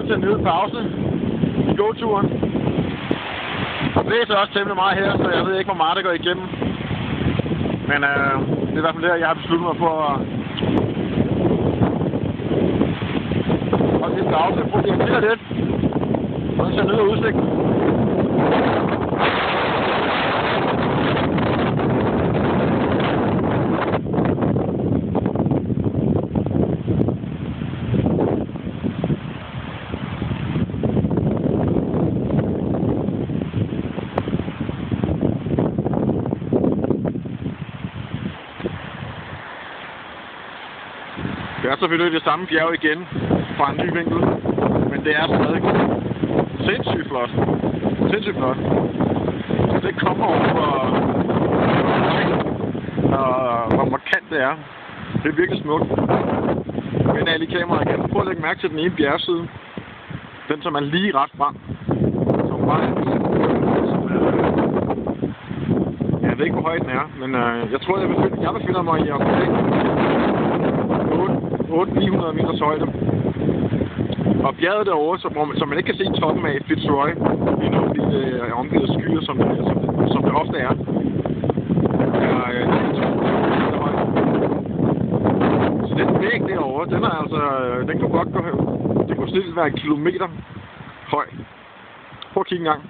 nødt til en lille pause i gåturen. Det blæser også temmelig meget her, så jeg ved ikke, hvor meget det går igennem. Men det er i hvert fald der, jeg har besluttet mig for at holde lidt pause. Jeg prøver at irritere lidt. Så jeg nyder udsigten. Det er selvfølgelig det samme bjerg igen fra en ny vinkel, men det er stadig sindssygt flot. Sindssygt flot. Det kommer over, hvor markant det er. Det er virkelig smukt. Men alle kameraer igen. Prøv at lægge mærke til den ene bjergside. Den, som er lige ret frem. Som bare jeg ved ikke, hvor høj den er, men jeg tror, jeg befinder mig i omkring 800-900 meters højde. Og bjerget derovre, som man ikke kan se toppen af Fitzroy, lige nu, fordi det er omgivet af skyer, som det ofte er. Så den væg derovre, den er altså, den kunne godt gå, det kunne snildt være 1 kilometer høj. Prøv at kigge en gang.